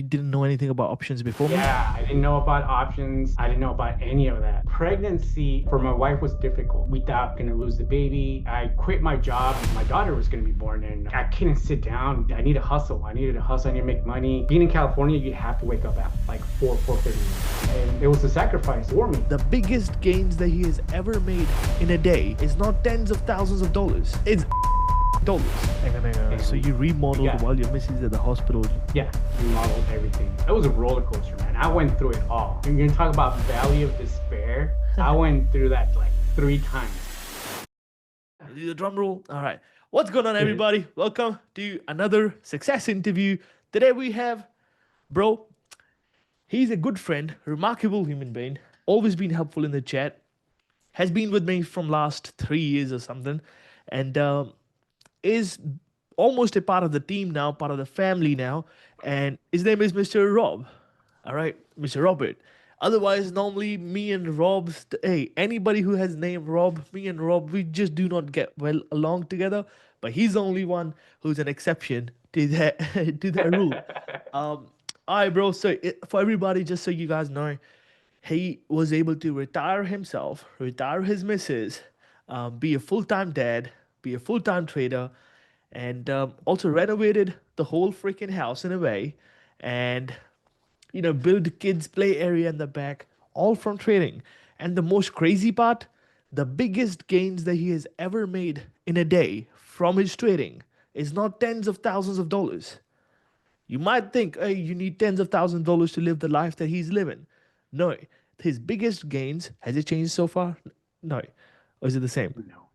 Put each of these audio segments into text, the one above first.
You didn't know anything about options before me? Yeah, I didn't know about options. I didn't know about any of that. Pregnancy for my wife was difficult. We thought gonna lose the baby. I quit my job. My daughter was gonna be born, and I couldn't sit down. I need to hustle. I needed to hustle. I need to make money. Being in California, you have to wake up at like 4:30 and it was a sacrifice for me. The biggest gains that he has ever made in a day is not tens of thousands of dollars. It's dollars. Hang on. So And you remodeled yeah, while your missus at the hospital. yeah, remodeled everything. It was a roller coaster, man. I went through it all. You're gonna talk about valley of despair. I went through that like 3 times. Do the drum roll. All right. What's going on, Hit it. everybody? Welcome to another success interview. Today we have, bro, he's a good friend, remarkable human being, always been helpful in the chat, has been with me from last 3 years or something, and is almost a part of the team now, part of the family now, and his name is Mr. Rob. All right, Mr. Robert. Otherwise, normally me and Rob, hey, anybody who has name Rob, me and Rob, we just do not get well along together. But he's the only one who's an exception to that to that rule. Um, all right, bro. So for everybody, just so you guys know, he was able to retire himself, retire his missus, be a full-time dad, be a full-time trader, and also renovated the whole freaking house in a way, and build a kids play area in the back, all from trading. And the most crazy part, the biggest gains that he has ever made in a day from his trading is not tens of thousands of dollars. You might think, hey, you need tens of thousands of dollars to live the life that he's living. No, his biggest gains, has it changed so far? No. Or is it the same? No.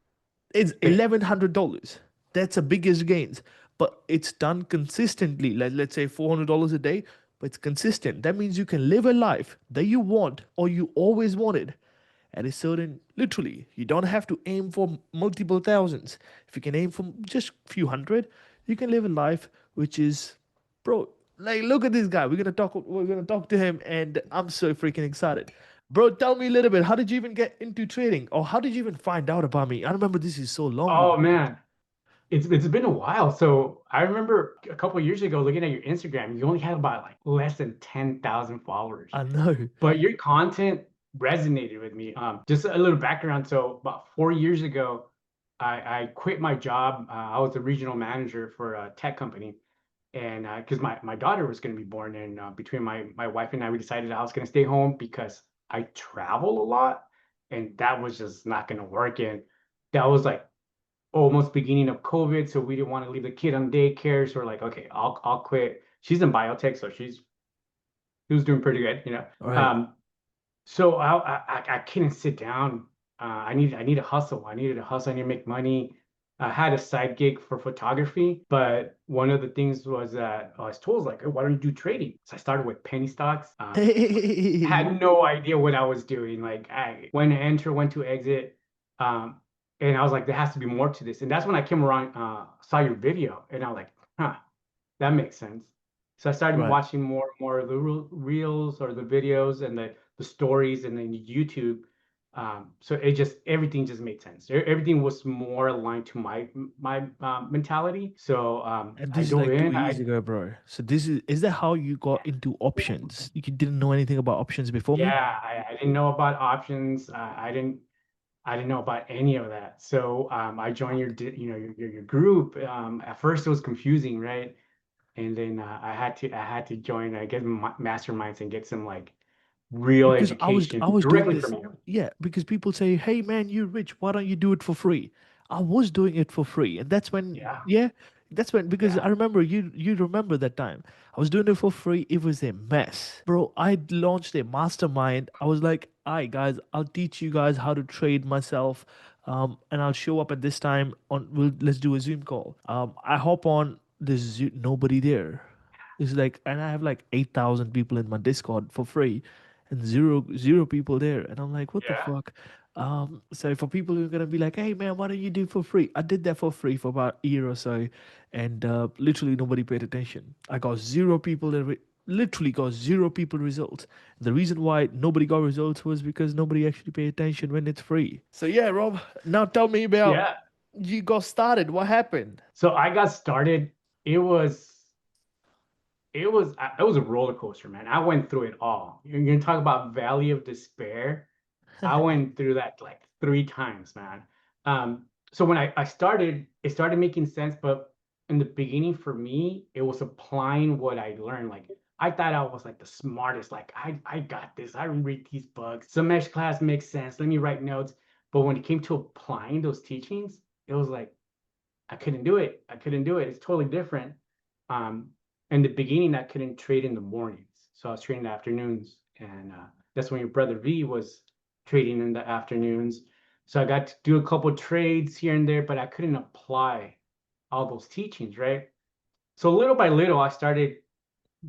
It's Same. $1,100. That's the biggest gains. But it's done consistently. Let's say $400 a day, but it's consistent. That means you can live a life that you want or you always wanted at a certain, literally, you don't have to aim for multiple thousands. If you can aim for just a few hundred, you can live a life which is, bro, like look at this guy. We're gonna talk to him, and I'm so freaking excited. Bro, tell me a little bit. How did you even get into trading? Or how did you even find out about me? I remember this is so long Oh ago. man, it's been a while. So I remember a couple of years ago looking at your Instagram, you only had about like less than 10,000 followers. I know. But your content resonated with me. Just a little background. So about 4 years ago, I quit my job. I was a regional manager for a tech company, and because my daughter was going to be born, and between my wife and I, we decided I was going to stay home because I travel a lot, and that was just not going to work. And that was like almost beginning of COVID, so we didn't want to leave the kid on daycare. So we're like, okay, I'll quit. She's in biotech, so she was doing pretty good, you know. All right. So I couldn't sit down. I need to hustle. I needed to hustle. I need to make money. I had a side gig for photography, but one of the things was that I was told like, "Oh, why don't you do trading?" So I started with penny stocks. Had no idea what I was doing. Like I when to enter, when to exit, and I was like, there has to be more to this. And that's when I came around, saw your video, and I was like, huh, that makes sense. So I started Right. watching more of the reels or the videos and the stories and then YouTube. So it just everything just made sense. Everything was more aligned to my mentality. So And I this is dove like two in. years I ago, bro. So this is that how you got into options? You didn't know anything about options before me? Yeah, I didn't know about options. I didn't know about any of that. So I joined your group. At first it was confusing, right? And then I had to join, get masterminds and get some like real Because I was education I was doing directly this, from you. yeah, because people say, hey man, you're rich, why don't you do it for free? I was doing it for free, and that's when, Yeah, yeah, that's when, because yeah, I remember, you remember that time I was doing it for free. It was a mess, bro. I launched a mastermind. I was like, all right guys, I'll teach you guys how to trade myself, and I'll show up at this time on, let's do a Zoom call. I hop on this Zoom, nobody there. It's like, and I have like 8,000 people in my Discord for free, and zero people there. And I'm like, what the yeah. fuck? So for people who are gonna be like, hey man, why don't you do for free? I did that for free for about a year or so, and literally nobody paid attention. I got zero people that literally got zero people results. The reason why nobody got results was because nobody actually paid attention when it's free. So yeah, Rob, now tell me about Yeah. you got started. What happened? So I got started. It was it was a roller coaster, man. I went through it all. You're gonna talk about Valley of Despair. I went through that like 3 times, man. So when I started, it started making sense, but in the beginning for me, it was applying what I learned. Like I thought I was like the smartest. Like I got this. I read these books. Some mesh class makes sense. Let me write notes. But when it came to applying those teachings, it was like I couldn't do it. I couldn't do it. It's totally different. Um, in the beginning, I couldn't trade in the mornings, so I was trading in the afternoons, and that's when your brother V was trading in the afternoons. So I got to do a couple trades here and there, but I couldn't apply all those teachings, right? So little by little, I started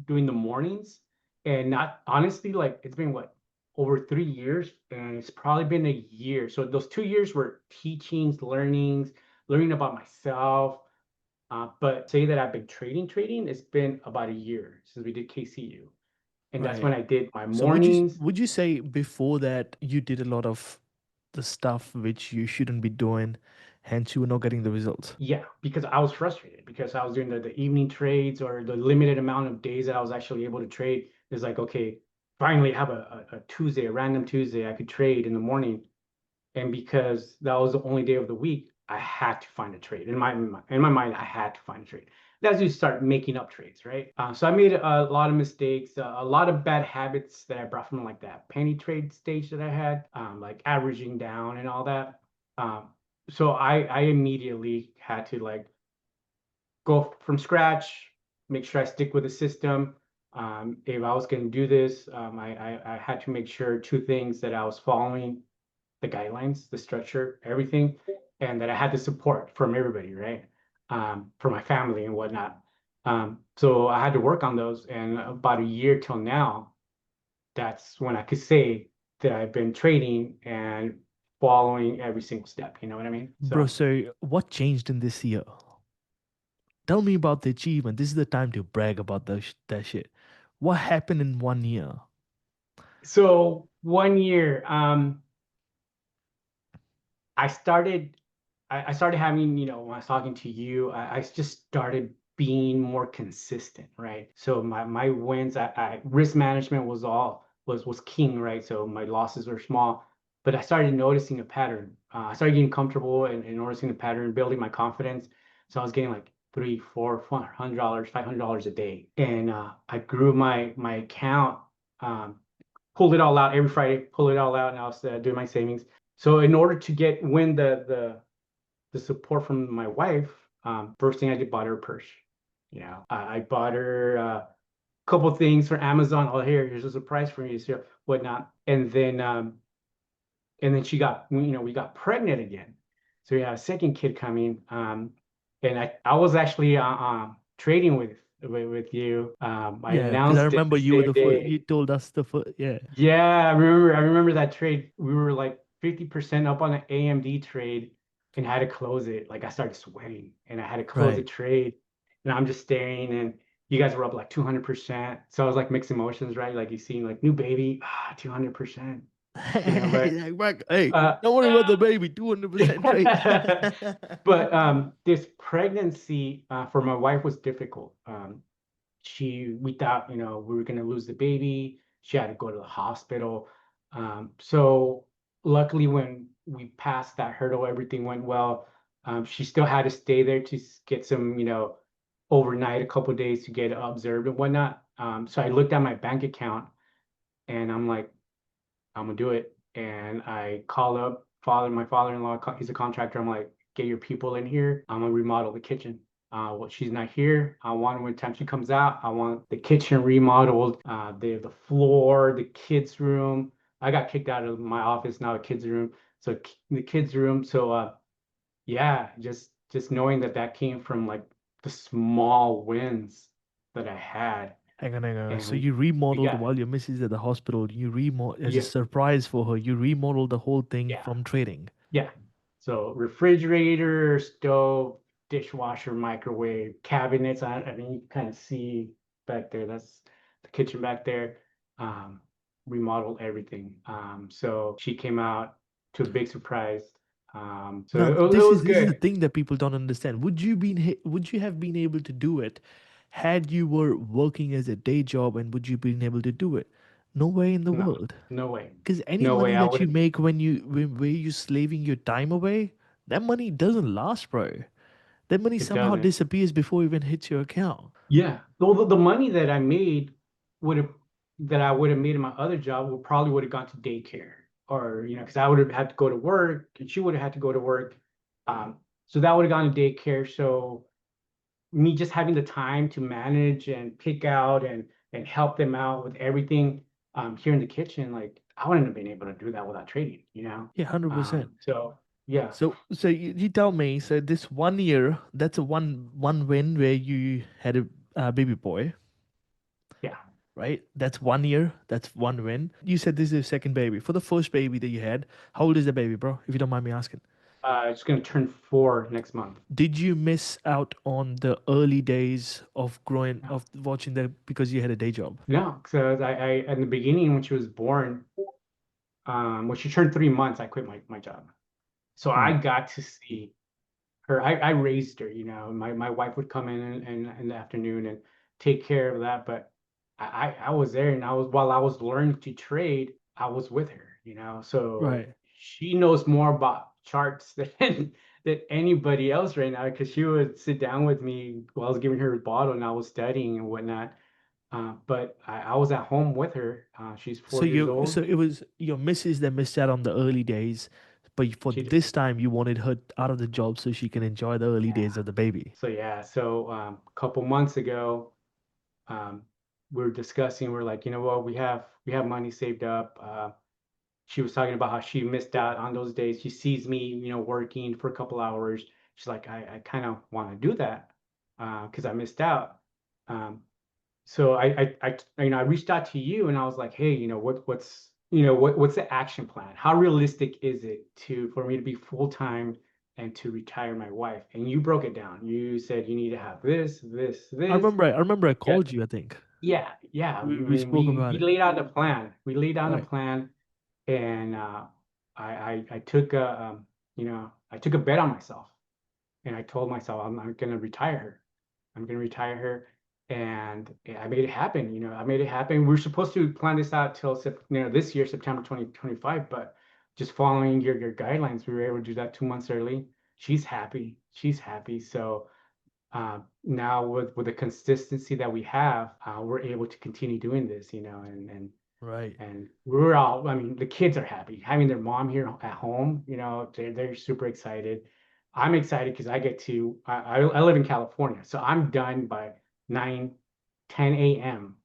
doing the mornings, and not honestly, like it's been what over 3 years, and it's probably been a year. So those 2 years were teachings, learnings, learning about myself. But say that I've been trading, it's been about a year since we did KCU. And that's when Right. I did my So mornings. would you say before that you did a lot of the stuff which you shouldn't be doing, hence you were not getting the results? Yeah, because I was frustrated because I was doing the evening trades or the limited amount of days that I was actually able to trade. It's like, okay, finally have a Tuesday, a random Tuesday I could trade in the morning. And because that was the only day of the week, I had to find a trade. In my mind, I had to find a trade. That's you start making up trades, right? So I made a lot of mistakes, a lot of bad habits that I brought from like that penny trade stage that I had, like averaging down and all that. Um, so I immediately had to like go from scratch, make sure I stick with the system. If I was going to do this, I had to make sure two things that I was following the guidelines, the structure, everything, and that I had the support from everybody, right? For my family and whatnot. So I had to work on those, and about a year till now, that's when I could say that I've been trading and following every single step. You know what I mean? Bro, So, so what changed in this year? Tell me about the achievement. This is the time to brag about that shit. What happened in 1 year? so 1 year, I started I started having, when I was talking to you, I just started being more consistent, right? So my wins, risk management was king, right? So my losses were small, but I started noticing a pattern. I started getting comfortable and noticing the pattern, building my confidence. So I was getting like three, four, $400, $500 a day, and I grew my account. Pulled it all out every Friday, pull it all out, and I was doing my savings. So in order to win the support from my wife, first thing I did, bought her a purse. I bought her a couple things for Amazon. Oh, here's a surprise for you, so whatnot. And then we got pregnant again. So we had a second kid coming. And I was actually trading with you. I Yeah, because I announced it remember the you were same the first, day. you told us the first, yeah. Yeah, I remember that trade. We were like 50% up on an AMD trade and I had to close it. Like I started sweating and I had to close the Right. trade. And I'm just staring and you guys were up like 200%. So I was like mixed emotions, right? Like you seen like new baby, 200%, but Like, Mark, hey, uh don't worry about the baby, 200% rate. but this pregnancy for my wife was difficult. We thought, we were going to lose the baby. She had to go to the hospital. So luckily, when we passed that hurdle, everything went well. She still had to stay there to get some, overnight, a couple of days to get observed and whatnot. So I looked at my bank account and I'm like, I'm gonna do it. And I call up my father-in-law, he's a contractor. I'm like, get your people in here. I'm gonna remodel the kitchen. Well, she's not here. I want when time she comes out, I want the kitchen remodeled, the floor, the kids' room. I got kicked out of my office, now the kids' room. So the kids' room. So yeah, just knowing that came from like the small wins that I had, Hang on. So and you we remodeled got while your missus is at the hospital. You remodel as a yeah, surprise for her. You remodeled the whole thing yeah. from trading. Yeah. So refrigerator, stove, dishwasher, microwave, cabinets. I mean, you can kind of see back there. That's the kitchen back there. Um, Remodeled everything. So she came out to a big surprise. So Now, it this was is this is the good. thing that people don't understand. Would you have been able to do it had you were working as a day job and would you been able to do it? No way in the No, world. no way. Because any No way. money I that you would. make where you slaving your time away, that money doesn't last, bro. That money It somehow doesn't. disappears before it even hits your account. Yeah. Well, the money that I made would have that I would have made in my other job would have gone to daycare, or because I would have had to go to work and she would have had to go to work. So that would have gone to daycare. So me just having the time to manage and pick out and help them out with everything here in the kitchen, like I wouldn't have been able to do that without trading. Yeah, 100%. So yeah, So you tell me, so this 1 year, that's a one win where you had a baby boy, yeah. right? That's 1 year. That's one win. You said this is your second baby. For the first baby that you had, how old is the baby, bro? If you don't mind me asking. It's gonna turn 4 next month. Did you miss out on the early days of growing No, of watching that because you had a day job? no. So I in the beginning when she was born, when she turned 3 months, I quit my job. So I Right. got to see her. I raised her. My wife would come in the afternoon and take care of that. But I was there, and while I was learning to trade, I was with her. So Right. she knows more about charts than anybody else right now because she would sit down with me while I was giving her a bottle and I was studying and whatnot. But I was at home with her. She's So 4 years you so old. it was your missus that missed out on the early days, but for She did. this time you wanted her out of the job so she can enjoy the early Yeah. days of the baby. So yeah. So a couple months ago, um, we were discussing. We're like, you know what? We have money saved up. She was talking about how she missed out on those days. She sees me, working for a couple hours. She's like, I kind of want to do that because I missed out. Um, so I reached out to you and I was like, hey, what's the action plan? How realistic is it for me to be full time and to retire my wife? And you broke it down. You said you need to have this, this, this. I remember I Yeah, called you, I think. yeah, yeah. I We mean, spoke we about we it. laid out the plan. We laid down a Right. plan, and I took a bet on myself, and I told myself I'm gonna retire her. I'm gonna retire her, and I made it happen. I made it happen. We were supposed to plan this out till this year, September 2025, but just following your guidelines, we were able to do that 2 months early. She's happy. She's happy. So now with the consistency that we have, we're able to continue doing this. Right. And we're all, I mean, the kids are happy having their mom here at home. They're super excited. I'm excited because I get to, I live in California, so I'm done by 9, 10 a.m.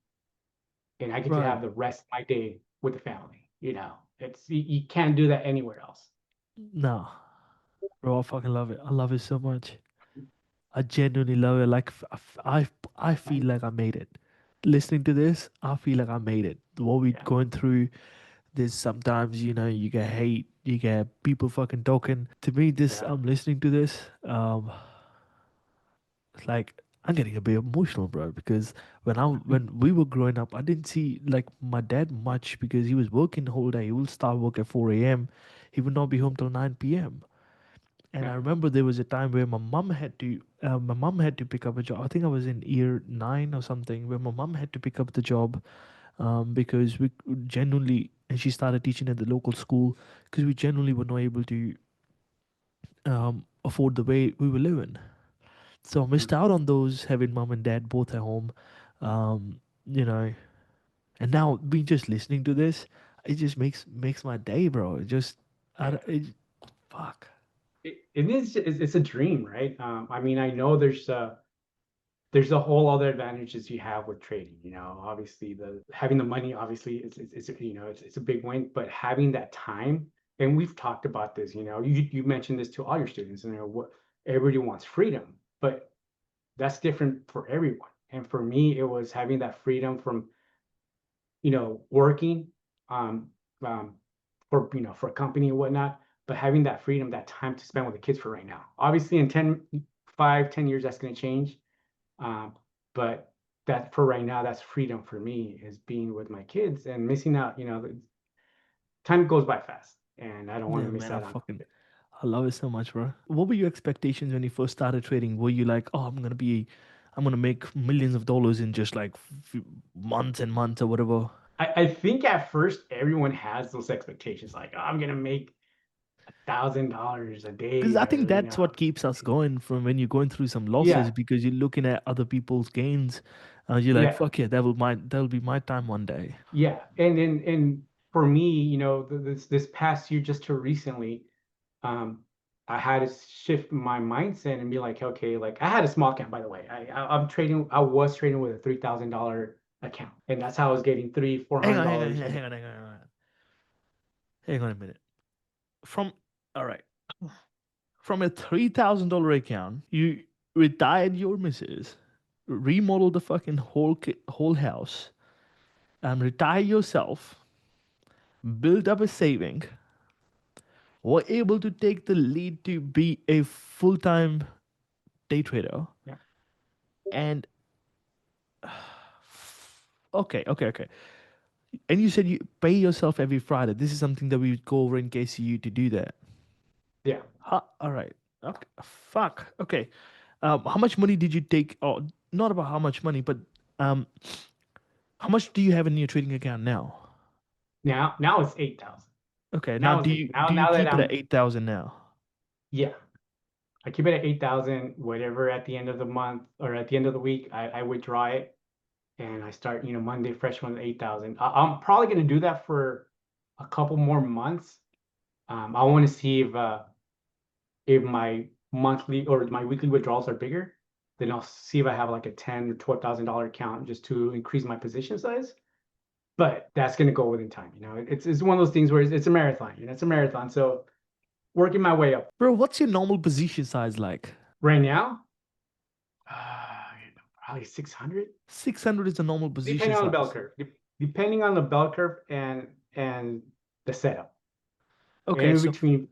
and I get to have Right. the rest of my day with the family. You can't do that anywhere else. No, bro, I fucking love it. I love it so much. I genuinely love it. Like I feel like I made it. Listening to this, I feel like I made it. What we Yeah, going through, there's sometimes you get hate, you get people fucking talking. To me, this yeah, I'm listening to this. It's like I'm getting a bit emotional, bro, because when we were growing up, I didn't see like my dad much because he was working the whole day. He would start work at 4 a.m. He would not be home till 9 p.m. And I yeah. remember there was a time where my mom had to pick up a job. I think I was in year 9 or something, where my mom had to pick up the job because we genuinely, and she started teaching at the local school because we genuinely were not able to afford the way we were living. So I missed Mhm. out on those having mom and dad both at home, um, you know. And now me just listening to this, it just makes my day, bro. It just, I, Yeah. don't- it, fuck. It is, it's a dream, right? I mean, I know there's a whole other advantages you have with trading. Obviously the having the money, obviously it's a big win, but having that time, and we've talked about this. You mentioned this to all your students. What everybody wants freedom, but that's different for everyone. And for me, it was having that freedom from working um, um, for a company and whatnot, but having that freedom, that time to spend with the kids for right now. Obviously, in 5, 10 years, that's going to change. Um, but that for right now, that's freedom for me is being with my kids and missing out. Time goes by fast, and I don't want Yeah, to miss man, out on it. I love it so much, bro. What were your expectations when you first started trading? Were you like, oh, I'm gonna be I'm gonna make millions of dollars in just like months and months or whatever. I think at first everyone has those expectations, like, oh, I'm gonna make $1,000 a Because day, I think or that's what keeps us going from when you're going through some losses, yeah, because you're looking at other people's gains. You're like, yeah, fuck yeah, that'll be my time one day. yeah. And for me, this past year, just to recently, um, I had to shift my mindset and be like, okay, like I had a small account, by the way. I was trading with a $3,000 account, and that's how I was getting three, four Hang hundred on, hang on, dollars hang a on, hang day. on, hang on, hang on. Hang on a minute. From all right, from a $3,000 account, you retired your missus, remodel the fucking whole house, retire yourself, build up a saving, were able to take the lead to be a full-time day trader, Yeah, and okay. And you said you pay yourself every Friday. This is something that we would go over in case you to do that. yeah. Huh? All right. Okay. Fuck. Okay. How much money did you take? Oh, not about how much money, but um, how much do you have in your trading account now? Now it's 8,000. Okay. Now, Now it's eight. Now do you now that keep it at I'm 8,000 now? yeah, I keep it at 8,000. Whatever at the end of the month or at the end of the week, I withdraw it and I start, Monday fresh one at 8,000. I'm probably gonna do that for a couple more months. I want to see if my monthly or my weekly withdrawals are bigger. Then I'll see if I have like a 10 or $12,000 account just to increase my position size. But that's gonna go within time. It's one of those things where it's a marathon. It's a marathon. So working my way up. Bro, what's your normal position size like? Right now, probably 600, 600 is the normal position depending on the bell size. curve. Depending on the bell curve and the setup. Okay, And in between,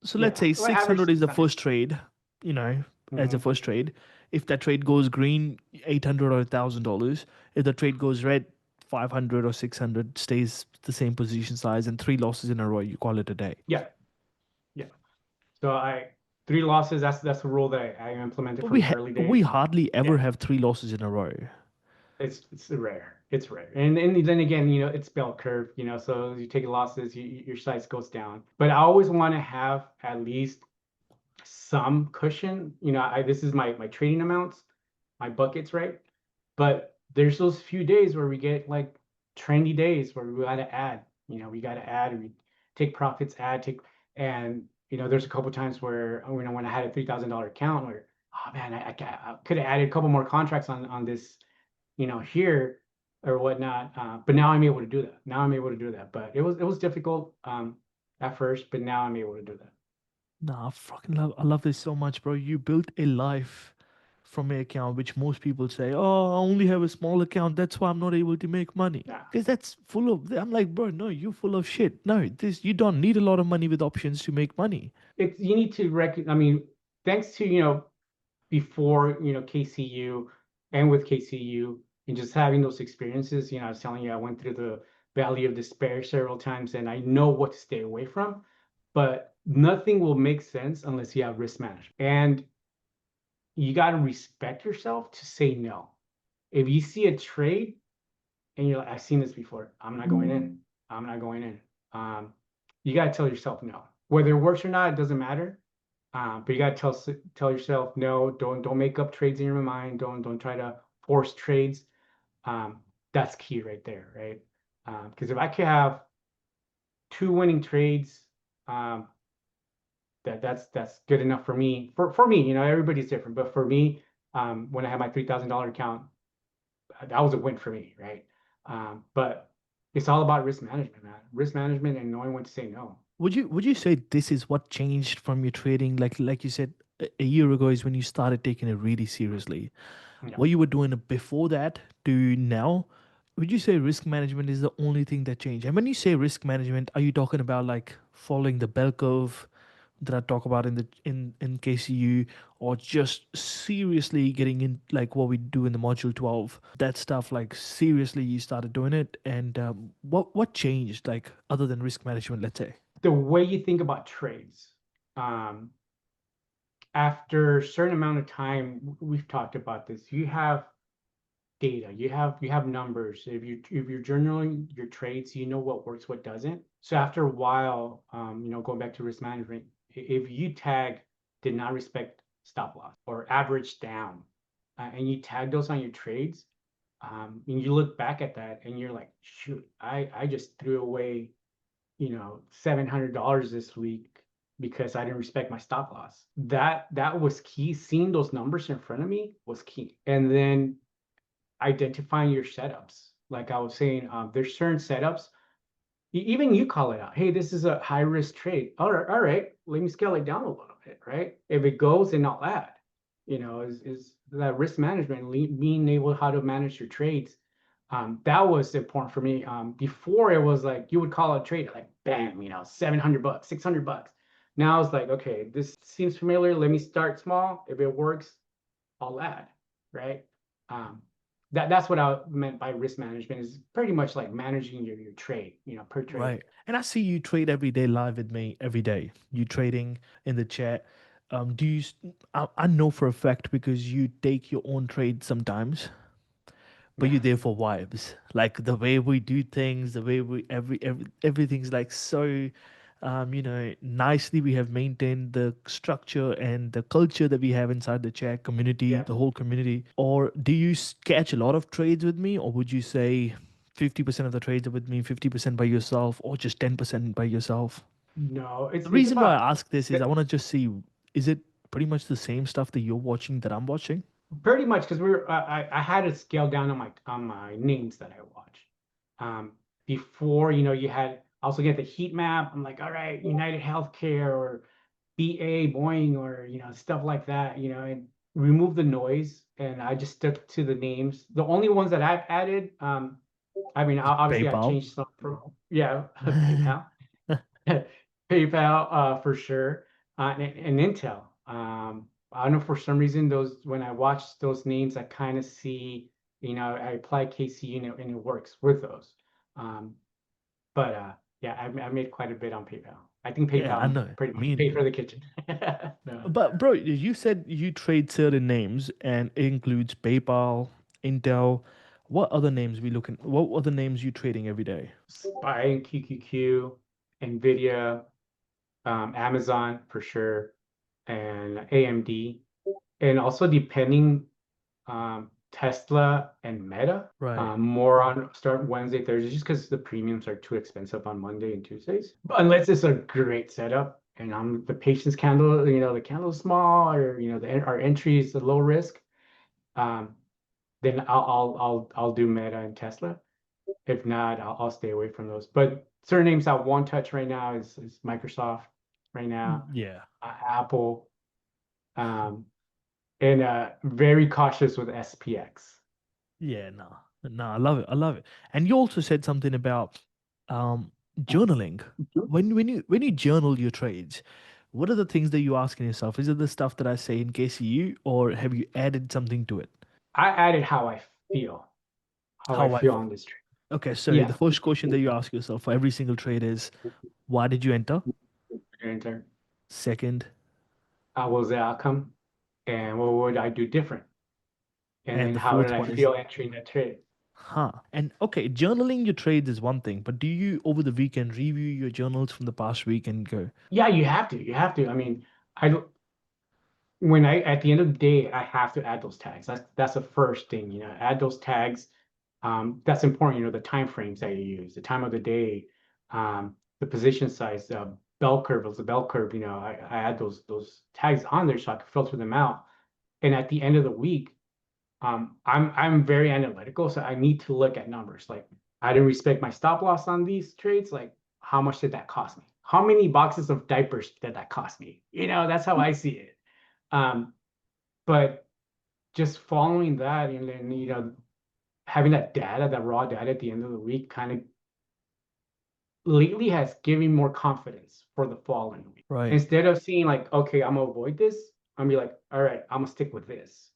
so let's yeah, say well, average 600 is the 600. first trade, you know, as a Hmm. first trade. If that trade goes green, 800 or $1,000. If the trade goes red, 500 or 600, stays the same position size, and three losses in a row, you call it a day. Yeah, yeah. So three losses. That's a rule that I implemented But from the early we days. hardly ever Yeah, have three losses in a row. it's rare. It's rare. And then again, it's bell curve. So you take losses, your size goes down. But I always want to have at least some cushion. This is my trading amounts, my buckets, right? But there's those few days where we get like trendy days where we gotta add. We gotta add. We take profits, add, take, and there's a couple times where when I had a $3,000 account, where oh man, I could have added a couple more contracts on this, here or whatnot. But now I'm able to do that. Now I'm able to do that. But it was difficult at first, but now I'm able to do that. Nah, I love this so much, bro. You built a life from an account, which most people say, "Oh, I only have a small account. That's why I'm not able to make money." Yeah. Because that's full of. I'm like, bro, no, you're full of shit. No, this you don't need a lot of money with options to make money. You need to I mean, thanks to, before, KCU and with KCU and just having those experiences, I was telling you, I went through the valley of despair several times and I know what to stay away from, but nothing will make sense unless you have risk management. And you got to respect yourself to say no. If you see a trade and you're like, I've seen this before, I'm not going in. I'm not going in. Um, you got to tell yourself no. Whether it works or not, it doesn't matter. But you got to tell yourself no. Don't make up trades in your mind. Don't try to force trades. Um, that's key right there, right? Because if I could have two winning trades, um, that's good enough for me. For me, everybody's different, but for me, when I had my $3,000 account, that was a win for me, right? But it's all about risk management, man. Risk management and knowing when to say no. Would you say this is what changed from your trading? Like you said, a year ago is when you started taking it really seriously. Yeah. What you were doing before that to now, would you say risk management is the only thing that changed? And when you say risk management, are you talking about like following the bell curve that I talk about in the in KCU, or just seriously getting in like what we do in the module 12? That stuff, like seriously, you started doing it, and what changed, like other than risk management, let's say? The way you think about trades. Um, after a certain amount of time, we've talked about this. You have data, you have numbers. If you're journaling your trades, you know what works, what doesn't. So after a while, going back to risk management, if you tag did not respect stop loss or average down, and you tag those on your trades, and you look back at that and you're like, shoot, I just threw away, $700 this week because I didn't respect my stop loss. That was key. Seeing those numbers in front of me was key. And then identifying your setups. Like I was saying, there's certain setups. Even you call it out. Hey, this is a high risk trade. All right, let me scale it down a little bit, right? If it goes, then I'll add. Is that risk management, being able how to manage your trades. That was important for me. Before it was like you would call a trade like bam, $700, $600. Now it's like, okay, this seems familiar. Let me start small. If it works, I'll add, right? Um, that's what I meant by risk management is pretty much like managing your trade, per trade. Right. And I see you trade every day live with me every day. You trading in the chat. Do you? I know for a fact because you take your own trades sometimes, but Yeah. you're there for vibes. Like the way we do things, the way we everything's like so, nicely. We have maintained the structure and the culture that we have inside the chat community, Yeah. the whole community. Or do you catch a lot of trades with me, or would you say 50% of the trades are with me, 50% by yourself, or just 10% by yourself? No, it's The it's reason why about I ask this is I want to just see, is it pretty much the same stuff that you're watching that I'm watching? pretty much because I had to scale down on my names that I watch. Um, Before, you had also get the heat map. I'm like, all right, United Healthcare or BA, Boeing, or stuff like that, and remove the noise. And I just stuck to the names. The only ones that I've added, I mean, obviously I PayPal. changed some from, yeah, PayPal. PayPal, for sure, and Intel. I don't know, for some reason those when I watch those names, I kind of see, I apply KC, and it works with those. Um, but yeah, I made quite a bit on PayPal. I think Yeah, I PayPal know. pretty much Me paid neither. for the kitchen. No. But bro, you said you trade certain names and it includes PayPal, Intel. What other names we looking? What other names you trading every day? Spy and QQQ, Nvidia, Amazon for sure, and AMD, and also depending, Tesla and Meta. Right. More on start Wednesday, Thursday, just because the premiums are too expensive on Monday and Tuesdays. But unless it's a great setup and I'm the patience candle, the candle's small, or our entry is a low risk, um, then I'll do Meta and Tesla. If not, I'll stay away from those. But certain names out one touch right now is Microsoft right now, Yeah. Apple, um, and very cautious with SPX. Yeah, no. No, I love it. I love it. And you also said something about journaling. When you journal your trades, what are the things that you asking yourself? Is it the stuff that I say in case you, or have you added something to it? I added how I How I feel on this trade. Okay, so the Yeah, first question that you ask yourself for every single trade is, why did you enter? enter. Second, What was the outcome, and what would I do different? And and then the how did fourth I one is, feel entering that trade? huh. And okay, journaling your trades is one thing, but do you over the weekend review your journals from the past week and go, Yeah, you have to. You have to. I mean, I don't- when I at the end of the day, I have to add those tags. That's the first thing, add those tags. That's important, the time frames that you use, the time of the day, the position size, bell curve, was the bell curve, I add those tags on there so I can filter them out. And at the end of the week, I'm very analytical, so I need to look at numbers. Like I didn't respect my stop loss on these trades. Like how much did that cost me? How many boxes of diapers did that cost me? That's how I see it. Um, but just following that, and then having that data, that raw data at the end of the week, kind of lately has given more confidence for the following week. right, Instead of seeing like, okay, I'm gonna avoid this, I'm gonna be like, all right, I'm gonna stick with this.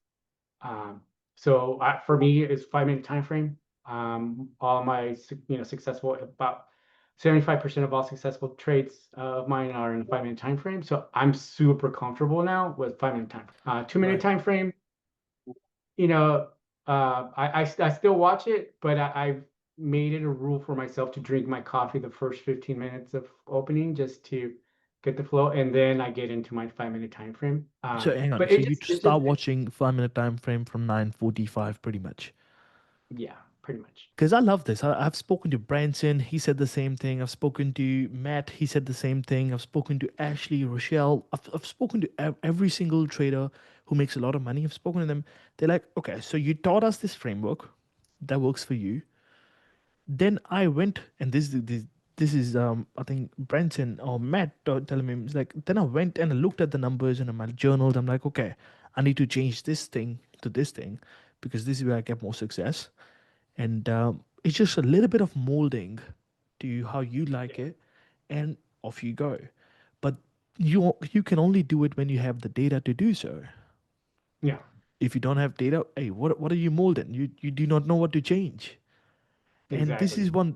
Um, so for me, it's 5 minute time frame. All my successful about 75% of all successful trades of mine are in a 5 minute time frame. So I'm super comfortable now with 5 minute time. 2 minute Right. time frame, you know, I still watch it, but I've made it a rule for myself to drink my coffee the first 15 minutes of opening just to get the flow, and then I get into my 5 minute time frame. So hang on. But So it you just it's just start watching 5 minute time frame from 9:45 pretty much. yeah, pretty much. Because I love this. I've spoken to Branson. He said the same thing. I've spoken to Matt. He said the same thing. I've spoken to Ashley, Rochelle. I've spoken to every single trader who makes a lot of money. I've spoken to them. They're like, okay, so you taught us this framework that works for you. Then I went, and this is I think Branson or Matt telling me, it's like, then I went and I looked at the numbers and in my journals. I'm like, okay, I need to change this thing to this thing because this is where I get more success. And it's just a little bit of molding to how you Yeah, like it, and off you go. But you can only do it when you have the data to do so. yeah, If you don't have data, hey, what are you molding? You do not know what to change. And this exactly. is one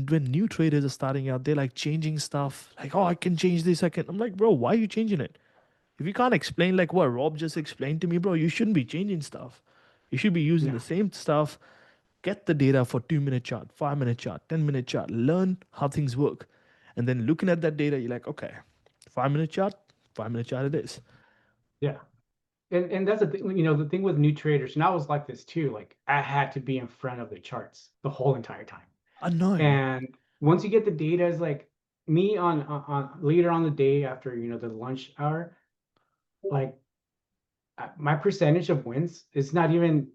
when new traders are starting out, they're like changing stuff. Like, oh, I can change this. I can. I'm like, bro, why are you changing it? If you can't explain like what Rob just explained to me, bro, you shouldn't be changing stuff. You should be using the Yeah, same stuff. Get the data for 2 minute chart, 5 minute chart, 10 minute chart. Learn how things work, and then looking at that data, you're like, okay, 5 minute chart, 5 minute chart it is. yeah. And that's the thing, the thing with new traders, and I was like this too, like I had to be in front of the charts the whole entire time. I know. And once you get the data, is like me on later on the day after, the lunch hour, like my percentage of wins is not even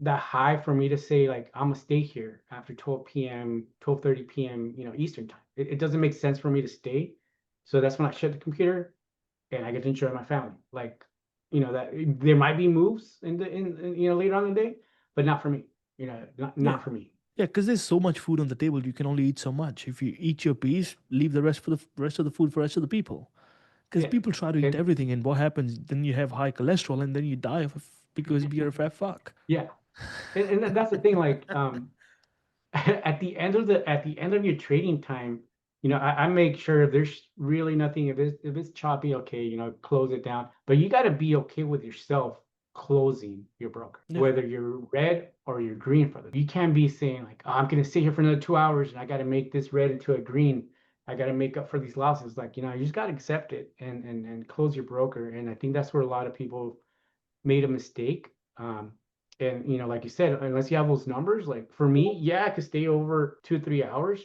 that high for me to say like I'm gonna stay here after 12 p.m., 12:30 p.m., Eastern time. It doesn't make sense for me to stay. So that's when I shut the computer and I get to enjoy my family. Like, that there might be moves later on in the day, but not for me. Yeah. Not for me. Yeah, because there's so much food on the table, you can only eat so much. If you eat your piece, leave the rest for the rest of the food for the rest of the people. Because Yeah. people try to eat And everything, and what happens? Then you have high cholesterol, and then you die because you're a fat fuck. yeah. And that's the thing, like at the end of your trading time, I make sure there's really nothing. If it's choppy, okay, close it down. But you got to be okay with yourself closing your broker, Yeah, whether you're red or you're green for them. You can't be saying like, oh, I'm gonna sit here for another 2 hours and I got to make this red into a green. I got to make up for these losses. Like, you just got to accept it and close your broker. And I think that's where a lot of people made a mistake. And like you said, unless you have those numbers, like for me, yeah, I could stay over 2, 3 hours,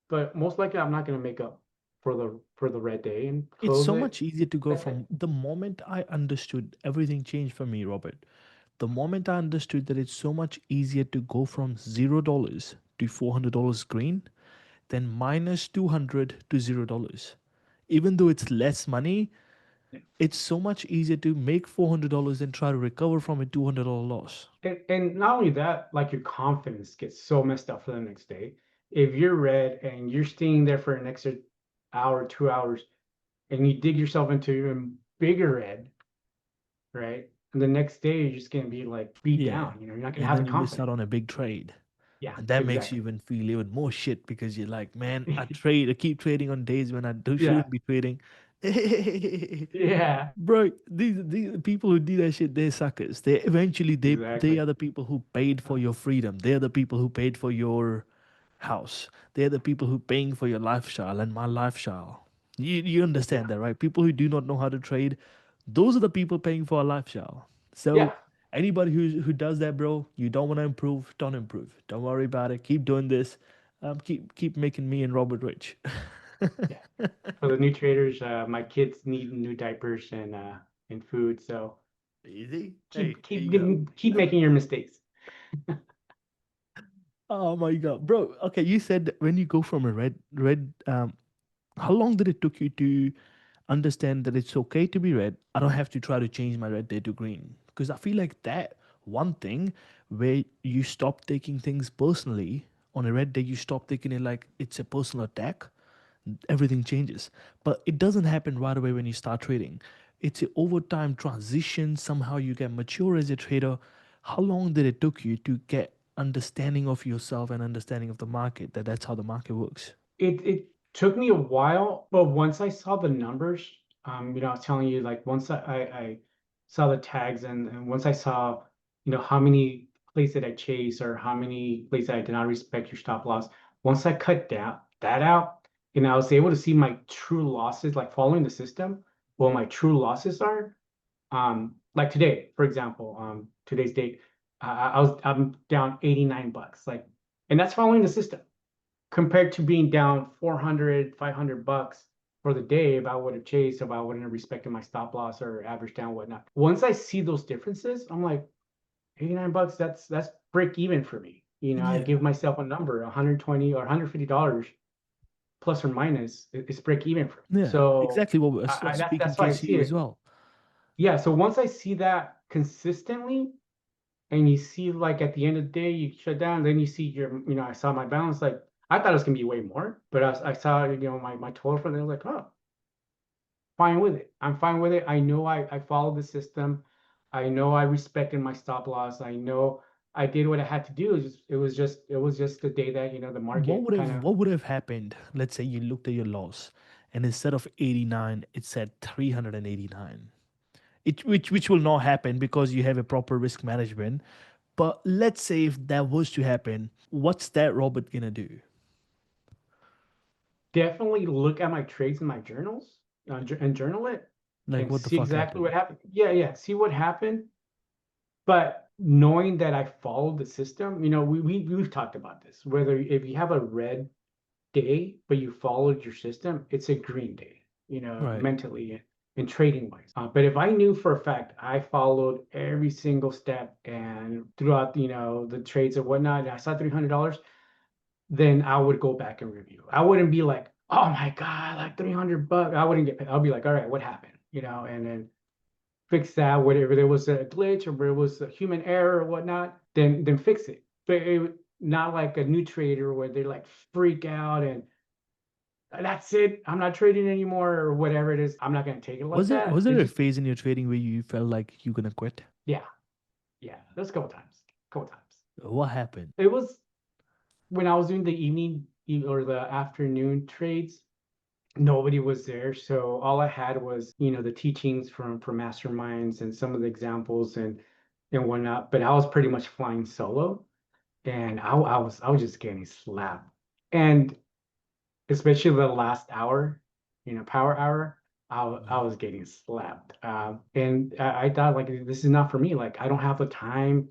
but most likely I'm not going to make up for the red day and it's close so it much easier to go that day. from the moment I understood everything changed for me, Robert. The moment I understood that it's so much easier to go from $0 to $400 green than minus 200 to $0. Even though it's less money, it's so much easier to make $400 than try to recover from a $200 loss. And not only that, like your confidence gets so messed up for the next day. If you're red and you're staying there for an extra hour, 2 hours, and you dig yourself into even bigger red, right? And the next day you're just gonna be like beat Yeah. down. You're not gonna And have then the you miss out confidence. on a big trade. Yeah, And that makes you exactly. even feel even more shit because you're like, man, I keep trading on days when Yeah, shouldn't be trading. yeah, Bro, these people who do that shit, they're suckers. They eventually they exactly. are the people who paid for your freedom. They're the people who paid for your house. They're the people who paying for your lifestyle and my lifestyle. You Yeah, understand that, right? People who do not know how to trade, those are the people paying for our lifestyle. So yeah, anybody who does that, bro, you don't want to improve, don't improve. Don't worry about it. Keep doing this. Keep making me and Robert rich. yeah. For the new traders, my kids need new diapers and food. So Easy. Hey, keep here keep you go. getting keep making your mistakes. Oh my god, bro. Okay, you said when you go from a red, how long did it took you to understand that it's okay to be red? I don't have to try to change my red day to green because I feel like that one thing where you stop taking things personally on a red day, you stop taking it like it's a personal attack. Everything changes, but it doesn't happen right away when you start trading. It's a overtime transition. Somehow you get mature as a trader. How long did it took you to get understanding of yourself and understanding of the market, that's how the market works? it took me a while, but once I saw the numbers, I was telling you, like once I saw the tags, and once I saw, how many plays that I chase or how many plays that I did not respect your stop loss, once I cut down that out, and I was able to see my true losses, like following the system, what my true losses are. Like today, for example, today's date, I'm down $89, like, and that's following the system compared to being down 400, $500 for the day if I would have chased, if I wouldn't have respected my stop loss or average down, whatnot. Once I see those differences, I'm like, $89, that's break even for me. I Yeah, give myself a number, 120 or $150 plus or minus, it's break even for me. yeah, So exactly what I I was that's speaking that's why I case to see you as it. well. Yeah. So once I see that consistently, and you see like at the end of the day you shut down, then you see I saw my balance, like I thought it was gonna be way more, but I saw my total for them, like, oh, fine with it, I'm fine with it. I know I followed the system, I know I respected my stop loss, I know I did what I had to do. It was just the day that the market kind of. What would have happened? Let's say you looked at your loss, and instead of 89, it said 389. Which will not happen because you have a proper risk management. But let's say if that was to happen, what's that Robert gonna do? Definitely look at my trades in my journals, and journal it Like and what the see fuck exactly what happened? happened. Yeah, yeah, see what happened. But knowing that I followed the system, we've talked about this. Whether if you have a red day, but you followed your system, it's a green day, Right. mentally and trading wise. But if I knew for a fact I followed every single step and throughout, the trades and whatnot, and I saw $300, then I would go back and review. I wouldn't be like, oh my God, like $300. I wouldn't get paid. I'll be like, all right, what happened? And then fix that. Whatever there was a glitch or there was a human error or whatnot, then fix it. But not like a new trader where they like freak out and that's it. I'm not trading anymore or whatever it is. I'm not going to take it like Was that. there It's a just, phase in your trading where you felt like you gonna quit? yeah, yeah. There's a couple times, couple times. What happened? It was when I was doing the evening or the afternoon trades. Nobody was there, so all I had was the teachings from masterminds and some of the examples and whatnot. But I was pretty much flying solo, and I was just getting slapped. And especially the last hour, power hour, I was getting slapped. And I thought, like, this is not for me. Like, I don't have the time.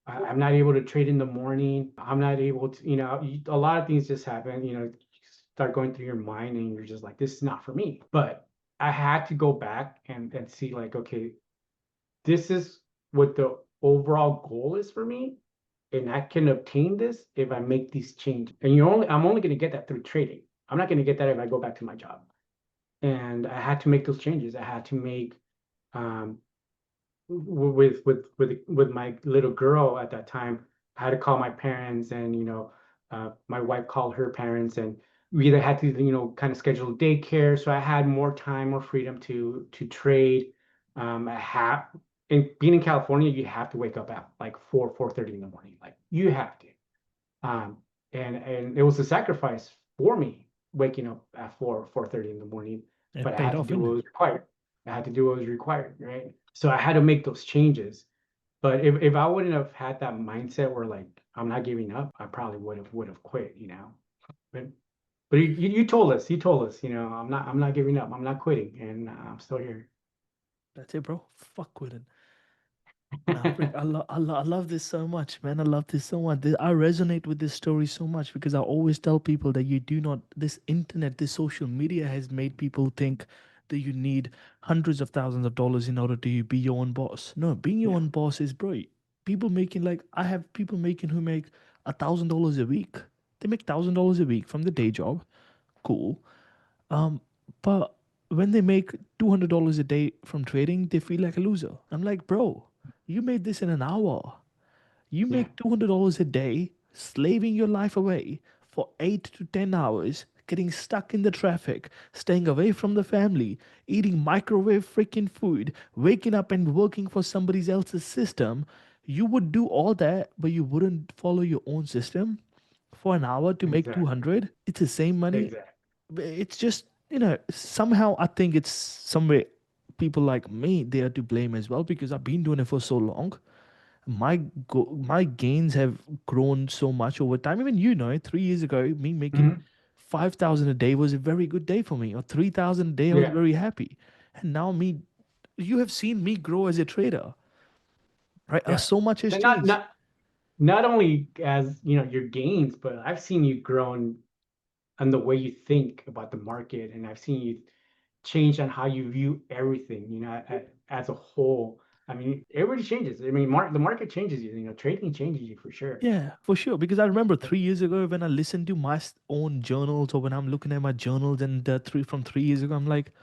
I'm not able to trade in the morning. I'm not able to, a lot of things just happen, you start going through your mind and you're just like, this is not for me. But I had to go back and see, like, okay, this is what the overall goal is for me. And I can obtain this if I make these changes. And I'm only going to get that through trading. I'm not going to get that if I go back to my job. And I had to make those changes. I had to make um, with my little girl at that time. I had to call my parents, and my wife called her parents, and we either had to kind of schedule daycare. So I had more time, more freedom to trade. I have and being in California, you have to wake up at like 4:30 in the morning. Like you have to. Um, and it was a sacrifice for me waking up at 4:30 in the morning, but It I paid had to off, do isn't what it? was required. I had to do what was required, right? So I had to make those changes. But if I wouldn't have had that mindset where like I'm not giving up, I probably would have quit. But you told us, I'm not giving up, I'm not quitting, and I'm still here. That's it, bro. Fuck with it. Nah, Rick, I love this so much, man. I love this so much. I resonate with this story so much because I always tell people that you do not, this internet, this social media has made people think that you need hundreds of thousands of dollars in order to be your own boss. No, being your Yeah, own boss is, bro, people making like, I have people making who make $1,000 a week. They make $1,000 a week from the day job. Cool. Um, but when they make $200 a day from trading, they feel like a loser. I'm like, bro, you made this in an hour. You yeah, make $200 a day, slaving your life away for 8 to 10 hours, getting stuck in the traffic, staying away from the family, eating microwave freaking food, waking up and working for somebody else's system. You would do all that, but you wouldn't follow your own system for an hour to make Exactly. 200. It's the same money. Exactly. It's just, somehow I think it's somewhere people like me, they are to blame as well because I've been doing it for so long. My gains have grown so much over time. Even 3 years ago, me making Mhm. 5,000 a day was a very good day for me, or 3,000 a day, I was Yeah. very happy. And now you have seen me grow as a trader, right? Yeah. So much has And not changed. not not only as your gains, but I've seen you grown and the way you think about the market, and I've seen you change on how you view everything, as a whole. I mean, everybody changes. I mean, the market changes you, trading changes you for sure. Yeah, for sure. Because I remember 3 years ago when I listened to my own journals, or when I'm looking at my journals and from 3 years ago, I'm like,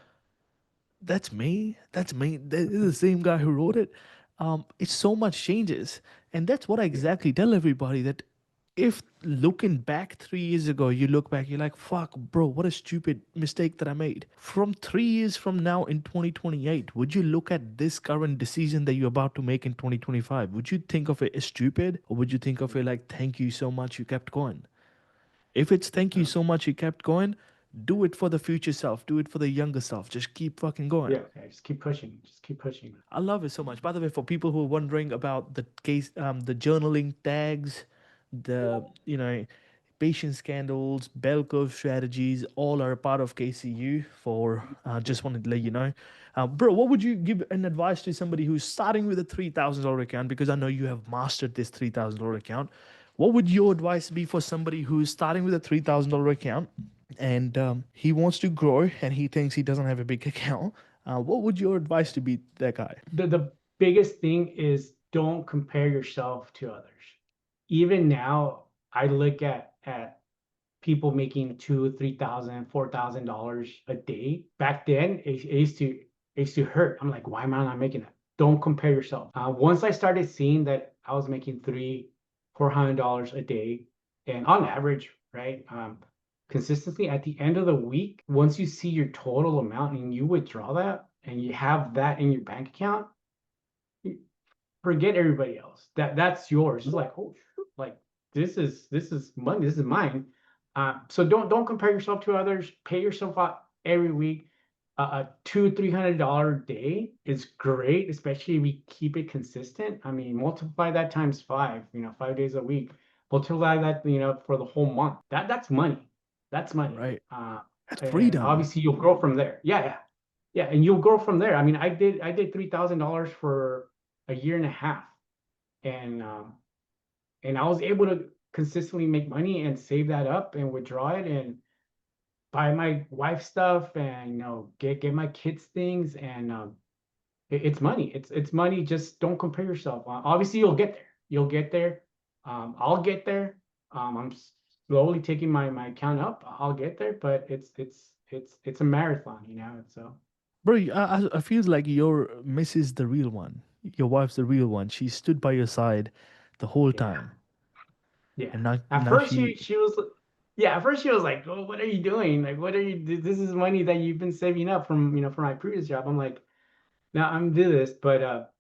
that's me. That's me. That is the same guy who wrote it. It's so much changes, and that's what I Yeah. exactly tell everybody, that if looking back 3 years ago, you look back, you're like, fuck, bro, what a stupid mistake that I made. From 3 years from now in 2028, would you look at this current decision that you're about to make in 2025? Would you think of it as stupid, or would you think of it like, thank you so much, you kept going? If it's thank you Um, so much, you kept going, do it for the future self, do it for the younger self. Just keep fucking going. yeah, yeah, just keep pushing. Just keep pushing. I love it so much. By the way, for people who are wondering about the case, the journaling tags, the patient scandals, bell curve strategies, all are a part of KCU. For Yeah. just wanted to let you know, bro. What would you give an advice to somebody who's starting with a $3,000 account? Because I know you have mastered this $3,000 account. What would your advice be for somebody who's starting with a $3,000 account, and he wants to grow and he thinks he doesn't have a big account? What would your advice to be that guy? The biggest thing is don't compare yourself to others. Even now, I look at people making two, 3,000, $4,000 a day. Back then, it used to hurt. I'm like, why am I not making that? Don't compare yourself. Once I started seeing that I was making $400 a day, and on average, right, consistently at the end of the week, once you see your total amount and you withdraw that and you have that in your bank account, forget everybody else. That's yours. It's like, oh shoot, like this is money. This is mine. So don't compare yourself to others. Pay yourself out every week. A $200-300 day is great, especially if we keep it consistent. I mean, multiply that times five. 5 days a week. Multiply that, for the whole month. That's money. That's money. Right. That's And freedom. obviously you'll grow from there. Yeah, yeah. Yeah, and you'll grow from there. I mean, I did $3,000 for a year and a half, and I was able to consistently make money and save that up and withdraw it and buy my wife stuff and get my kids things, and it's money. It's money. Just don't compare yourself. Obviously, you'll get there. You'll get there. I'll get there. I'm slowly taking my account up. I'll get there, but it's a marathon, So Bro, I feel like your missus the real one. Your wife's the real one. She stood by your side the whole yeah. time. Yeah. And now At now first she she was yeah, at first she was like, "Oh, what are you doing? Like what are you this is money that you've been saving up from my previous job." I'm like, "Now I'm do this." But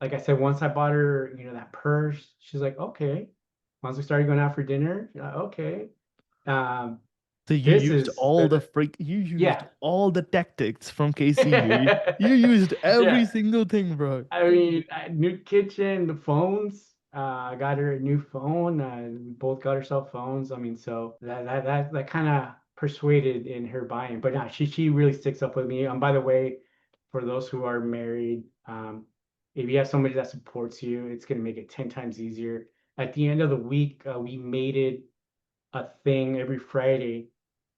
like I said, once I bought her, that purse, she's like, "Okay." Once we started going out for dinner, she's like, "Okay." Um so you this used is all the the freak you used yeah. all the tactics from KCU. You used every Yeah. single thing, bro. I mean, new kitchen, the phones. I got her a new phone. We both got ourselves phones. I mean, so that kind of persuaded in her buying. But she really sticks up with me. By the way, for those who are married, if you have somebody that supports you, it's gonna make it 10 times easier. At the end of the week, we made it a thing every Friday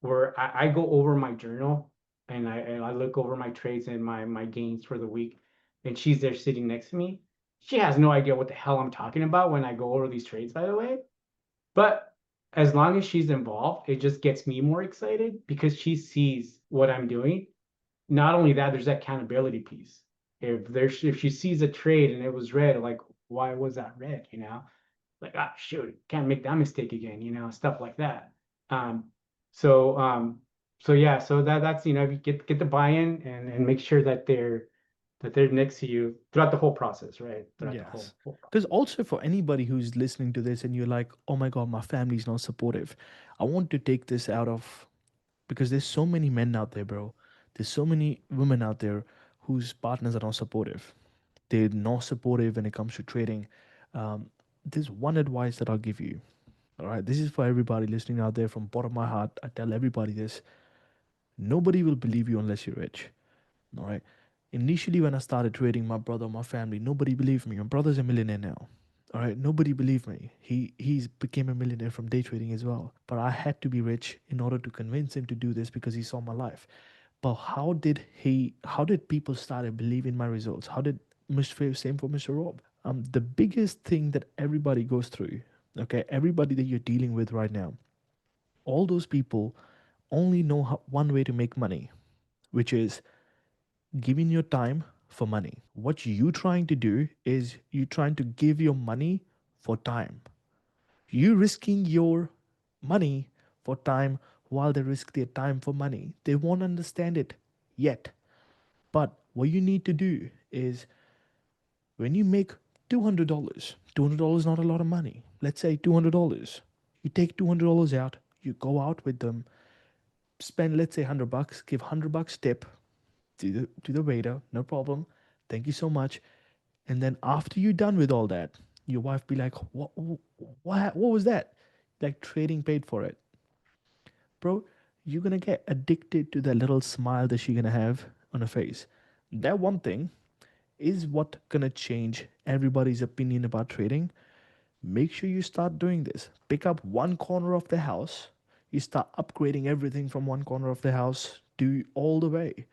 where I go over my journal and I look over my trades and my gains for the week, and she's there sitting next to me. She has no idea what the hell I'm talking about when I go over these trades, by the way. But as long as she's involved, it just gets me more excited because she sees what I'm doing. Not only that, there's that accountability piece. If she sees a trade and it was red, like why was that red? Like, ah, shoot, can't make that mistake again, stuff like that. Um, so so yeah, so that's you get the buy-in and make sure that that they're next to you throughout the whole process, right? Throughout the Yes. whole Because process. also for anybody who's listening to this and you're like, oh my God, my family's not supportive, I want to take this out of, because there's so many men out there, bro. There's so many women out there whose partners are not supportive. They're not supportive when it comes to trading. Um, there's one advice that I'll give you. All right, this is for everybody listening out there. From bottom of my heart, I tell everybody this: nobody will believe you unless you're rich. All right. Initially, when I started trading, my brother, my family, nobody believed me. My brother's a millionaire now. All right, nobody believed me. He's became a millionaire from day trading as well. But I had to be rich in order to convince him to do this because he saw my life. But how did he? How did people started believing my results? How did Mr. Same for Mr. Rob? The biggest thing that everybody goes through, okay, everybody that you're dealing with right now, all those people only know one way to make money, which is giving your time for money. What you trying to do is you trying to give your money for time. You risking your money for time while they risk their time for money. They won't understand it yet. But what you need to do is when you make $200, $200 is not a lot of money. Let's say $200. You take $200 out, you go out with them, spend let's say $100, give $100 tip to the waiter, no problem. Thank you so much. And then after you're done with all that, your wife be like, what was that? Like trading paid for it. Bro, you're gonna get addicted to that little smile that she's gonna have on her face. That one thing is what gonna change everybody's opinion about trading. Make sure you start doing this. Pick up one corner of the house. You start upgrading everything from one corner of the house to all the way.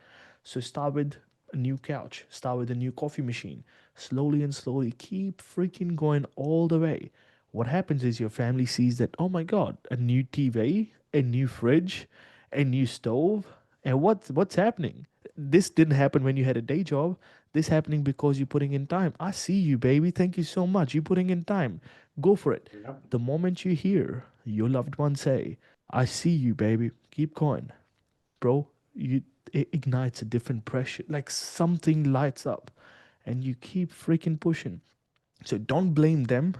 So start with a new couch, start with a new coffee machine. Slowly and slowly keep freaking going all the way. What happens is your family sees that, oh my god, a new TV, a new fridge, a new stove. And what's happening? This didn't happen when you had a day job. This happening because you're putting in time. I see you, baby. Thank you so much. You're putting in time. Go for it. Yep. The moment you hear your loved one say, I see you, baby, keep going, bro, it ignites a different pressure. Like something lights up and you keep freaking pushing. So don't blame them.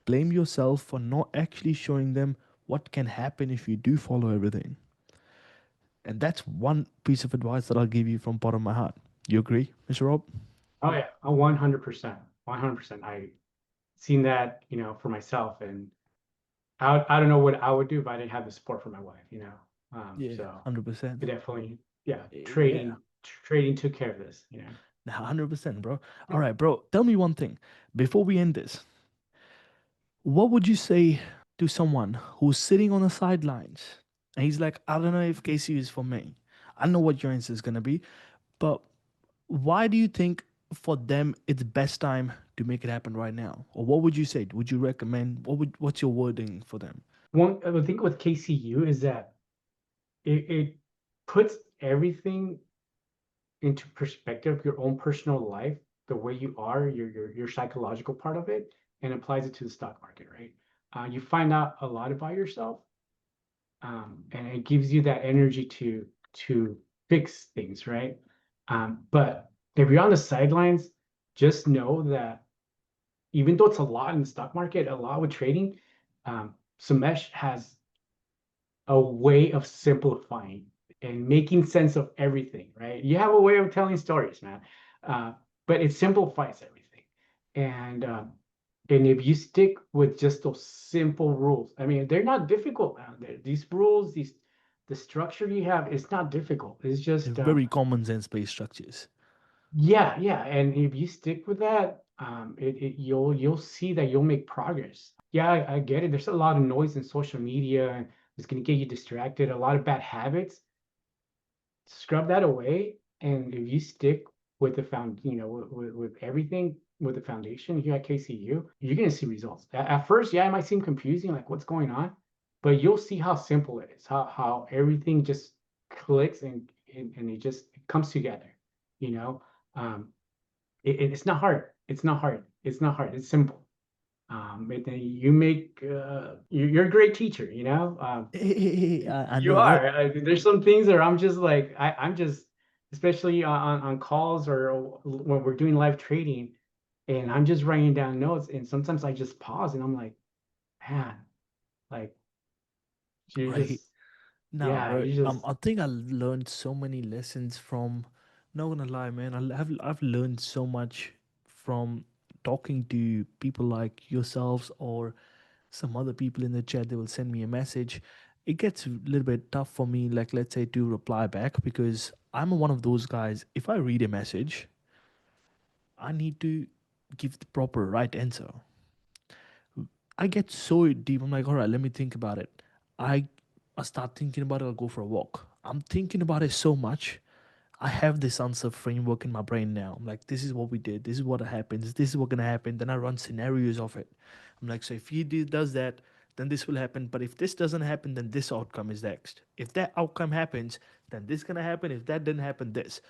Blame yourself for not actually showing them what can happen if you do follow everything. And that's one piece of advice that I'll give you from bottom of my heart. You agree, Mr. Rob? Oh yeah, 100%, 100%. I seen that, for myself, and I don't know what I would do if I didn't have the support from my wife, Yeah, so 100%. it definitely, yeah, Yeah, trading took care of this. 100%, bro. All Yeah. right, bro. Tell me one thing before we end this. What would you say to someone who's sitting on the sidelines and he's like, I don't know if KC is for me? I know what your answer is going to be, but why do you think for them it's best time to make it happen right now? Or what would you say? Would you recommend? What's your wording for them? One, I would think with KCU is that it puts everything into perspective, your own personal life, the way you are, your psychological part of it, and applies it to the stock market, right? You find out a lot about yourself, and it gives you that energy to fix things, right? But if you're on the sidelines, just know that even though it's a lot in the stock market, a lot with trading, Samesh has a way of simplifying and making sense of everything, right? You have a way of telling stories, man, uh, but it simplifies everything. And if you stick with just those simple rules, I mean, they're not difficult, man. These rules, the structure you have, it's not difficult. It's They're just very common sense based structures. yeah, yeah. And if you stick with that, you'll see that you'll make progress. Yeah, I get it. There's a lot of noise in social media, and it's gonna get you distracted. A lot of bad habits. Scrub that away, and if you stick with the with everything with the foundation here at KCU, you're gonna see results. At first, yeah, it might seem confusing, like what's going on, but you'll see how simple it is, how everything just clicks and it comes together. You know, um, it's not hard. It's not hard. It's not hard. It's simple. And then you make you're a great teacher. I You know. are. There's some things that I'm just like I'm just. especially on calls or when we're doing live trading, and I'm just writing down notes, and sometimes I just pause and I'm like, man, like you're Right. just Nah, yeah, bro. you just I think I learned so many lessons from. Not gonna lie, man. I've learned so much from talking to people like yourselves or some other people in the chat. They will send me a message. It gets a little bit tough for me, like let's say to reply back because I'm one of those guys. If I read a message, I need to give the proper right answer. I get so deep. I'm like, all right, let me think about it. I I start thinking about it. I'll go for a walk. I'm thinking about it so much. I have this answer framework in my brain now. I'm like, this is what we did. This is what happens. This is what gonna happen. Then I run scenarios of it. I'm like, so if does that, then this will happen. But if this doesn't happen, then this outcome is next. If that outcome happens, then this gonna happen. If that didn't happen, this.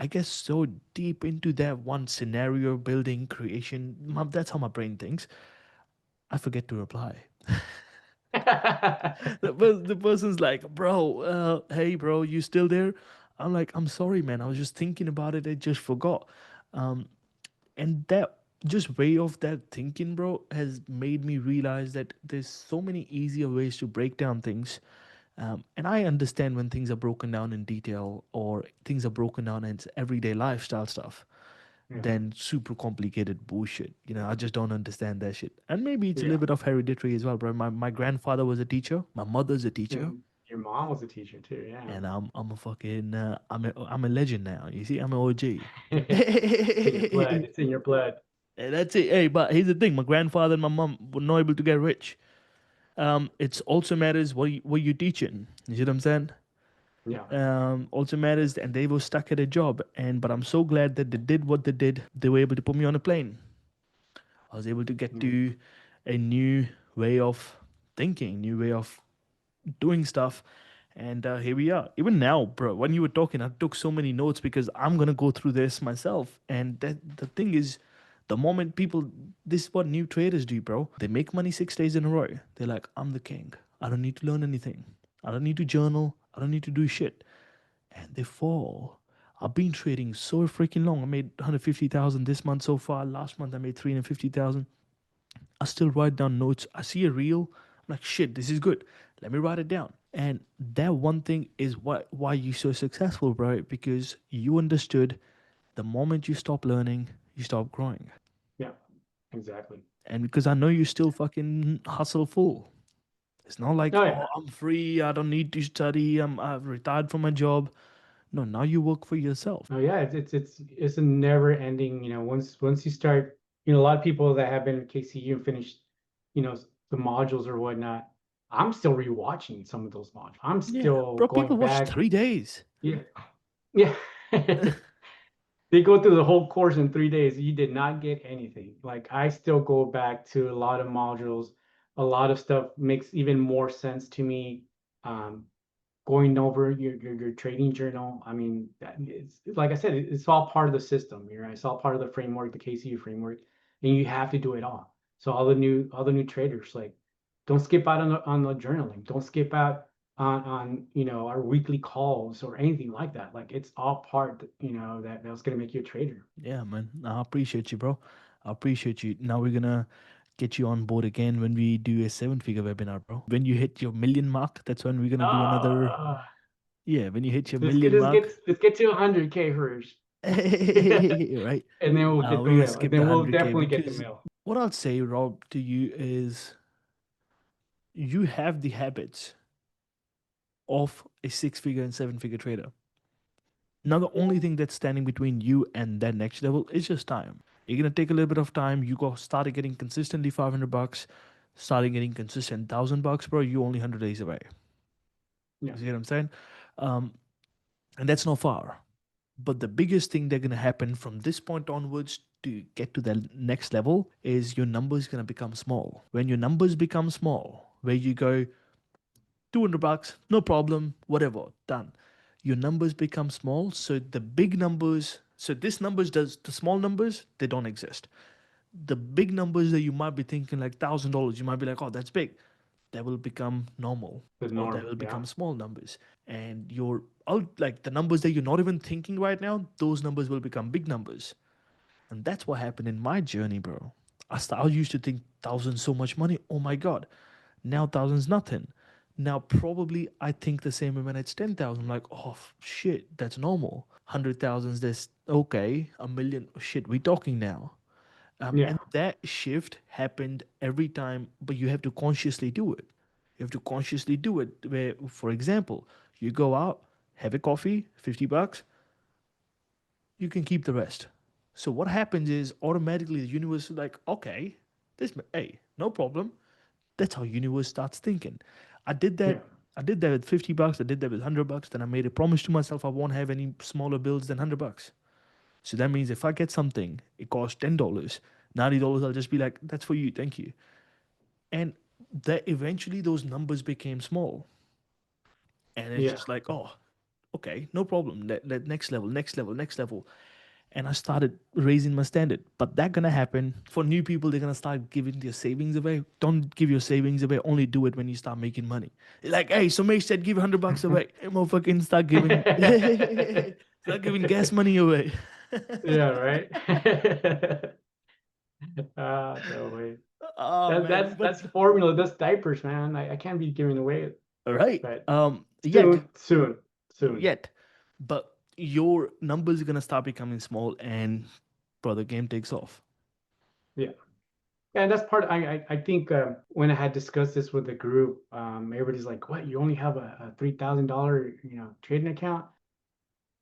I get so deep into that one scenario building creation. That's how my brain thinks. I forget to reply. The person's like, bro, hey, bro, you still there? I'm like, I'm sorry, man. I was just thinking about it. I just forgot. Um, and that just way of that thinking, bro, has made me realize that there's so many easier ways to break down things. And I understand when things are broken down in detail or things are broken down in everyday lifestyle stuff yeah, than super complicated bullshit. I just don't understand that shit. And maybe it's a little yeah. bit of hereditary as well, bro. My grandfather was a teacher, my mother's a teacher, And your mom was a teacher too, yeah. and I'm a fucking I'm a legend now. You see, I'm an OG. It's in your blood. It's in your blood. And that's it. Hey, but here's the thing: my grandfather and my mom were not able to get rich. It's also matters what you teaching. You see what I'm saying? Yeah. Also matters, and they were stuck at a job. But I'm so glad that they did what they did. They were able to put me on a plane. I was able to get Mhm. to a new way of thinking, new way of doing stuff. And here we are. Even now, bro, when you were talking, I took so many notes because I'm going to go through this myself. And the thing is, the moment people, this is what new traders do, bro. They make money 6 days in a row. They're like, I'm the king. I don't need to learn anything. I don't need to journal. I don't need to do shit. And they fall. I've been trading so freaking long. I made 150,000 this month so far. Last month I made 350,000. I still write down notes. I see a reel. I'm like, shit, this is good. Let me write it down. And that one thing is why you're so successful, bro. Because you understood the moment you stop learning, you stop growing. Yeah, exactly. And because I know you still fucking hustle full. It's not like, Oh oh, yeah. I'm free. I don't need to study. I've retired from my job. No, now you work for yourself. Oh yeah, it's a never ending, once you start, a lot of people that have been in KCU and finished, the modules or whatnot, I'm still rewatching some of those modules. I'm Yeah, still bro. going People watch back. 3 days. Yeah. Yeah. They go through the whole course in 3 days. You did not get anything. Like I still go back to a lot of modules. A lot of stuff makes even more sense to me. Um, Going over your trading journal. I mean, that is like I said, it's all part of the system. Right? It's all part of the framework, the KCU framework, and you have to do it all. So all the new traders, like, don't skip out on the journaling. Don't skip out on our weekly calls or anything like that. Like it's all part, that's gonna make you a trader. Yeah, man. I appreciate you, bro. I appreciate you. Now we're gonna get you on board again when we do a seven-figure webinar, bro. When you hit your million mark, that's when we're gonna do another. Uh, Yeah, when you hit your let's get million let's get mark, let's get to 100K first, right? and then we'll get the We're gonna mail, and skip the then we'll 100K definitely get the because mail. what I'll say, Rob, to you is you have the habits of a six-figure and seven-figure trader. Now, the only thing that's standing between you and that next level is just time. You're gonna take a little bit of time. You go started getting consistently $500, starting getting consistent $1,000, bro. You only 100 days away. Yeah. You see what I'm saying? Um, and that's not far. But the biggest thing that's gonna happen from this point onwards to get to the next level is your numbers gonna become small. When your numbers become small, where you go $200, no problem, whatever, done. Your numbers become small, so the big numbers, so this numbers does the small numbers, they don't exist. The big numbers that you might be thinking like $1,000, you might be like, oh, that's big. that will become normal, The or that norm. will Yeah. become small numbers. And your out like the numbers that you're not even thinking right now, those numbers will become big numbers. And that's what happened in my journey, bro. I used to think thousands so much money. Oh my god. Now thousands nothing. Now probably I think the same way when it's 10,000. I'm like, oh shit, that's normal. 100,000, that's okay. A million, shit, we talking now. Yeah. And that shift happened every time, but you have to consciously do it. You have to consciously do it. Where, for example, you go out, have a coffee, $50, you can keep the rest. So what happens is automatically the universe is like, okay, hey, no problem. That's how universe starts thinking. I did Yeah. that. I did that with $50. I did that with $100. Then I made a promise to myself I won't have any smaller bills than $100. So that means if I get something, it costs $10, $90, I'll just be like, that's for you, thank you. And that eventually those numbers became small. And it's Yeah. just like, oh, okay, no problem. Let next level, next level, next level. And I started raising my standard. But that gonna happen for new people. They're gonna start giving their savings away. Don't give your savings away. Only do it when you start making money. Like, hey, somebody said give $100 away. Hey, motherfucking start giving, start giving gas money away. Yeah, right. No way. Oh That man, that's formula. That's diapers, man. I can't be giving away it, right. but Yet, soon, soon, soon. yet, but your numbers are gonna start becoming small, and brother, game takes off. Yeah. And that's part. I think when I had discussed this with the group, everybody's like, "What? You only have a $3,000 trading account?"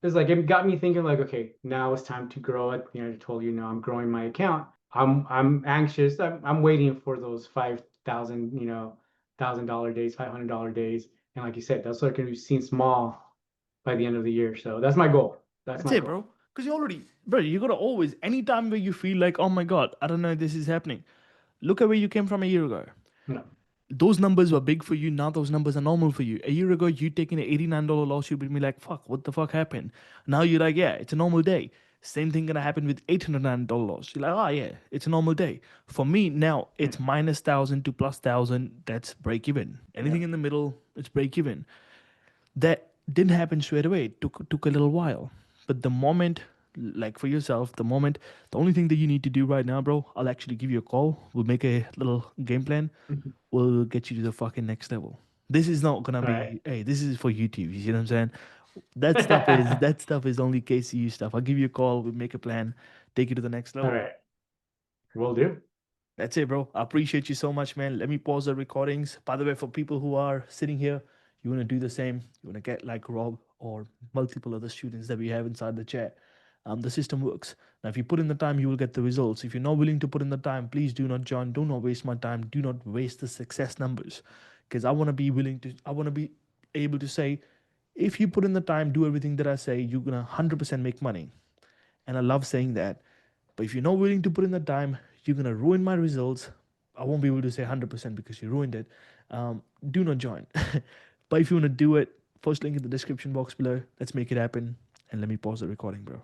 It's like it got me thinking. Like, okay, now it's time to grow it. I told you, I'm growing my account. I'm anxious. I'm waiting for those 5,000 $1,000 days, $500 days, and like you said, that's like going to be seen small by the end of the year. So that's my goal. That's That's my it, goal. bro. Because you already, bro, you gotta always, anytime where you feel like, oh my god, I don't know if this is happening. Look at where you came from a year ago. No. Those numbers were big for you. Now those numbers are normal for you. A year ago, you taking an $89 loss, you'd be like, fuck, what the fuck happened? Now you're like, yeah, it's a normal day. Same thing gonna happen with $809 loss. You're like, oh yeah, it's a normal day. For me now, Yeah. it's minus 1,000 to plus 1,000. That's break even. Yeah. Anything in the middle, it's break even. That didn't happen straight away. It took a little while. But the moment, like for yourself, the only thing that you need to do right now, bro, I'll actually give you a call. We'll make a little game plan. We'll get you to the fucking next level. This is not gonna All right. be, hey, this is for YouTube. You see what I'm saying? That stuff is only KCU stuff. I'll give you a call. We'll make a plan. Take you to the next All level. right. Will do. That's it, bro. I appreciate you so much, man. Let me pause the recordings. By the way, for people who are sitting here, you want to do the same. You want to get like Rob or multiple other students that we have inside the chat. The system works. Now, if you put in the time, you will get the results. If you're not willing to put in the time, please do not join. Do not waste my time. Do not waste the success numbers. Because I want to be willing to, I want to be able to say, if you put in the time, do everything that I say, you're going to 100% make money. And I love saying that. But if you're not willing to put in the time, you're gonna ruin my results. I won't be able to say 100% because you ruined it. Do not join. But if you want to do it, first link in the description box below. Let's make it happen. And let me pause the recording, bro.